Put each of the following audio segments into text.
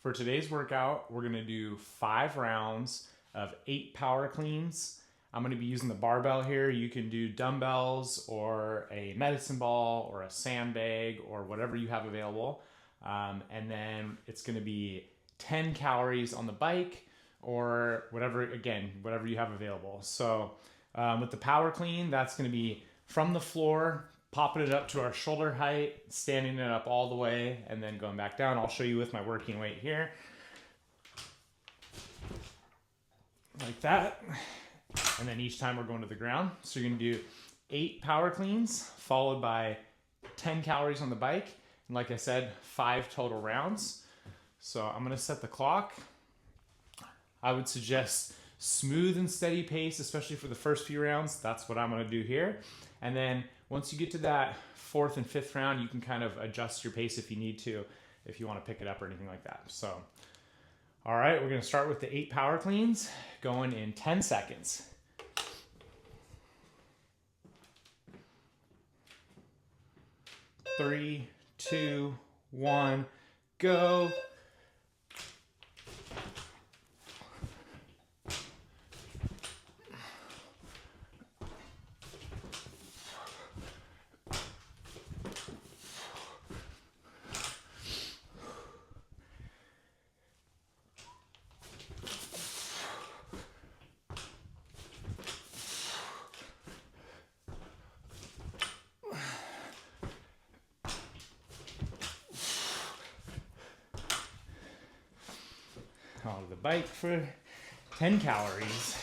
For today's workout, we're gonna do 5 rounds of 8 power cleans. I'm gonna be using the barbell here. You can do dumbbells or a medicine ball or a sandbag or whatever you have available. And then it's gonna be 10 calories on the bike or whatever, again, whatever you have available. So with the power clean, that's gonna be from the floor, popping it up to our shoulder height, standing it up all the way, and then going back down. I'll show you with my working weight here. Like that. And then each time we're going to the ground. So you're gonna do 8 power cleans, followed by 10 calories on the bike. And like I said, 5 total rounds. So I'm gonna set the clock. I would suggest smooth and steady pace, especially for the first few rounds. That's what I'm gonna do here. And then once you get to that 4th and 5th round, you can kind of adjust your pace if you need to, if you want to pick it up or anything like that. So, all right, we're going to start with the 8 power cleans, going in 10 seconds. 3, 2, 1, go. On the bike for 10 calories.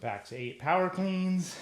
Back to 8 power cleans.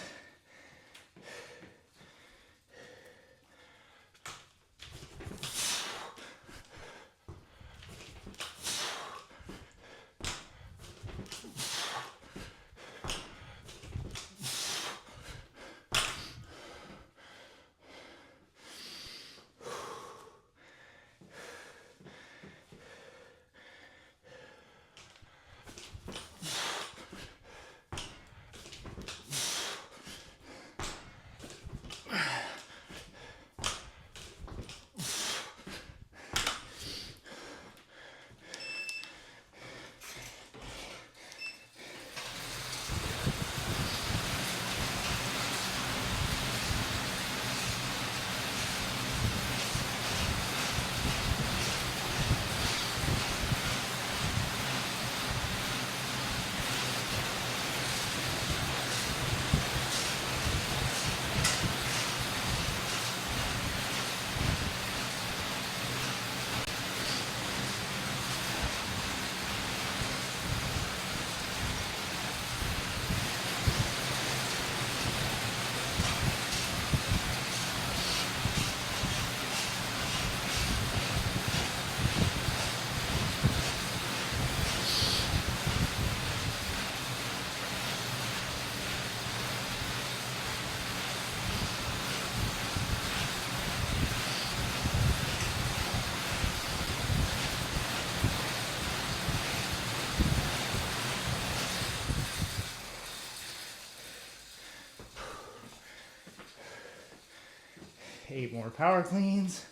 Eight more power cleans.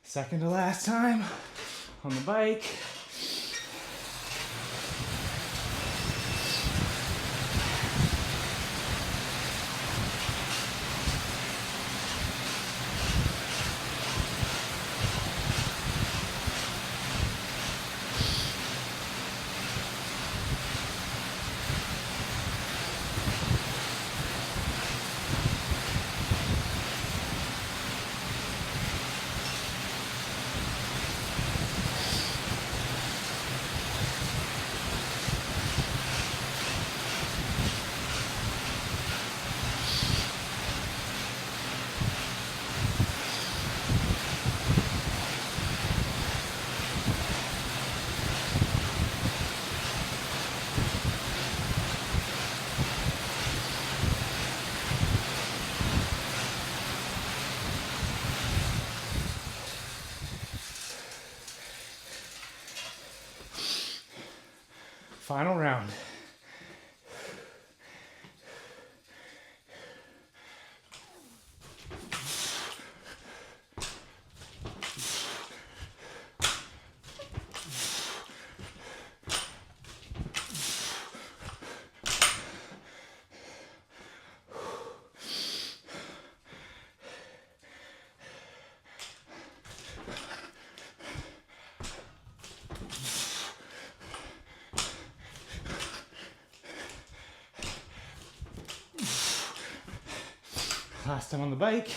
Second to last time on the bike. Final round. Last time on the bike.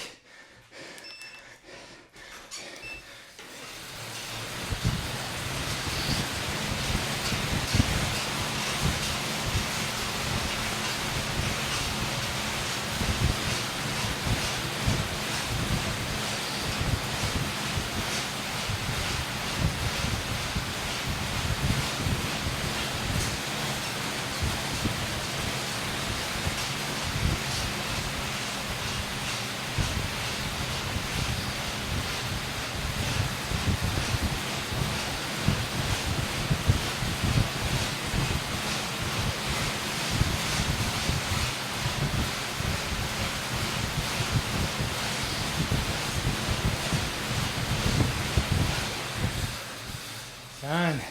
Done.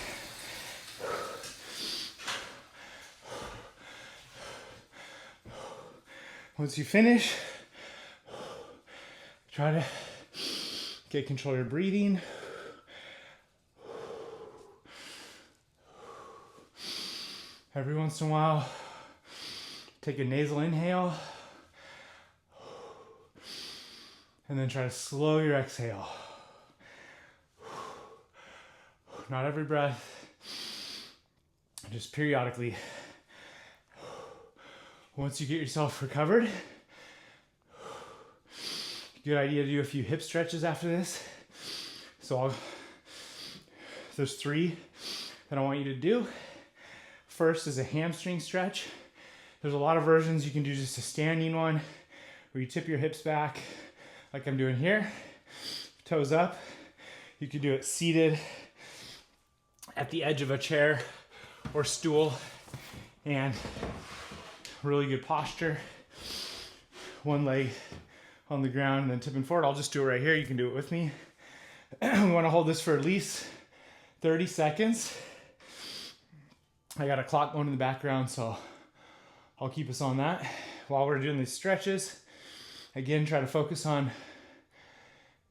Once you finish, try to get control of your breathing. Every once in a while, take a nasal inhale, and then try to slow your exhale. Not every breath, just periodically. Once you get yourself recovered, good idea to do a few hip stretches after this. So there's 3 that I want you to do. first is a hamstring stretch. There's a lot of versions. You can do just a standing one where you tip your hips back like I'm doing here, toes up. You could do it seated at the edge of a chair or stool, and really good posture. One leg on the ground and then tipping forward. I'll just do it right here. You can do it with me. We want to hold this for at least 30 seconds. I got a clock going in the background, so I'll keep us on that. While we're doing these stretches, again, try to focus on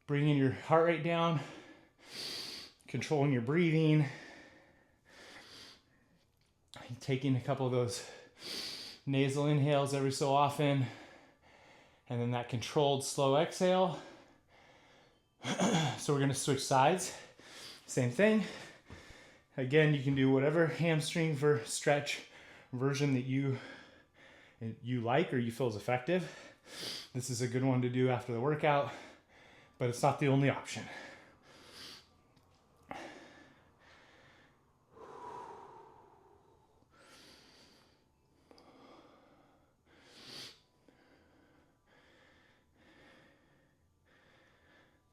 bringing your heart rate down, controlling your breathing, taking a couple of those nasal inhales every so often, and then that controlled slow exhale. So we're going to switch sides. Same thing. Again, you can do whatever hamstring for stretch version that you like or you feel is effective. This is a good one to do after the workout, but it's not the only option.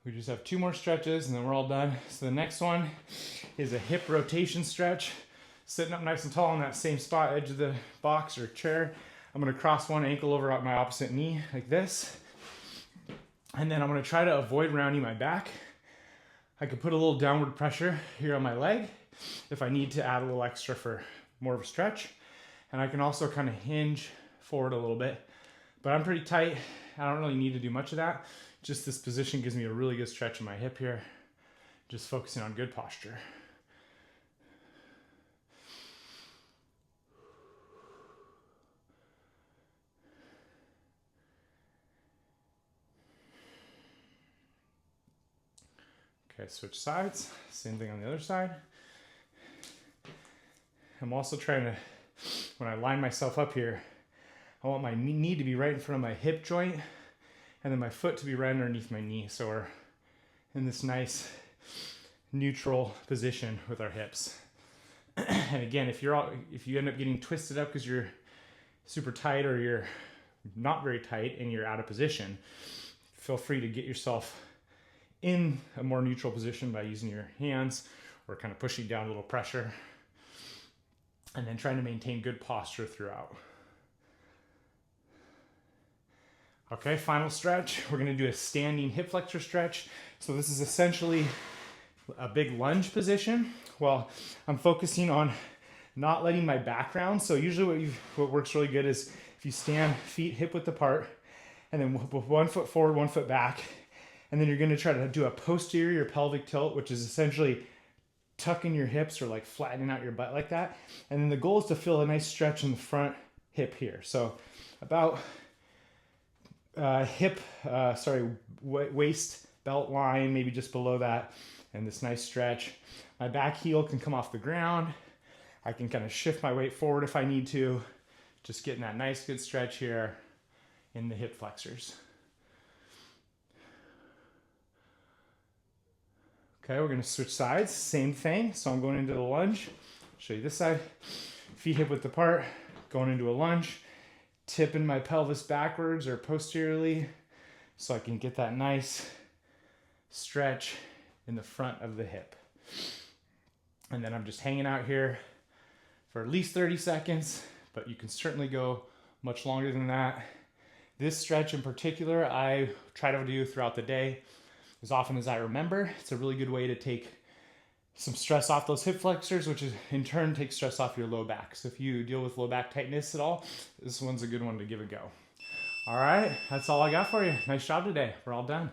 We just have 2 more stretches and then we're all done. So the next one is a hip rotation stretch. Sitting up nice and tall on that same spot, edge of the box or chair. I'm gonna cross one ankle over at my opposite knee like this. And then I'm gonna try to avoid rounding my back. I could put a little downward pressure here on my leg if I need to add a little extra for more of a stretch. And I can also kind of hinge forward a little bit, but I'm pretty tight. I don't really need to do much of that. Just this position gives me a really good stretch in my hip here. Just focusing on good posture. Okay, switch sides. Same thing on the other side. I'm also trying to, when I line myself up here, I want my knee to be right in front of my hip joint and then my foot to be right underneath my knee. So we're in this nice neutral position with our hips. And again, if you end up getting twisted up because you're super tight or you're not very tight and you're out of position, feel free to get yourself in a more neutral position by using your hands or kind of pushing down a little pressure and then trying to maintain good posture throughout. Okay, final stretch. We're gonna do a standing hip flexor stretch. So this is essentially a big lunge position. Well, I'm focusing on not letting my back round. So usually what works really good is if you stand feet hip width apart and then with 1 foot forward, 1 foot back, and then you're gonna try to do a posterior pelvic tilt, which is essentially tucking your hips or like flattening out your butt like that. And then the goal is to feel a nice stretch in the front hip here. So about waist belt line, maybe just below that, and this nice stretch. My back heel can come off the ground. I can kind of shift my weight forward if I need to. Just getting that nice good stretch here in the hip flexors. Okay, we're gonna switch sides, same thing. So I'm going into the lunge. Show you this side. Feet hip width apart, going into a lunge. Tipping my pelvis backwards or posteriorly so I can get that nice stretch in the front of the hip. And then I'm just hanging out here for at least 30 seconds, but you can certainly go much longer than that. This stretch in particular, I try to do throughout the day as often as I remember. It's a really good way to take some stress off those hip flexors, which is in turn takes stress off your low back. So if you deal with low back tightness at all, this one's a good one to give a go. All right, that's all I got for you. Nice job today. We're all done.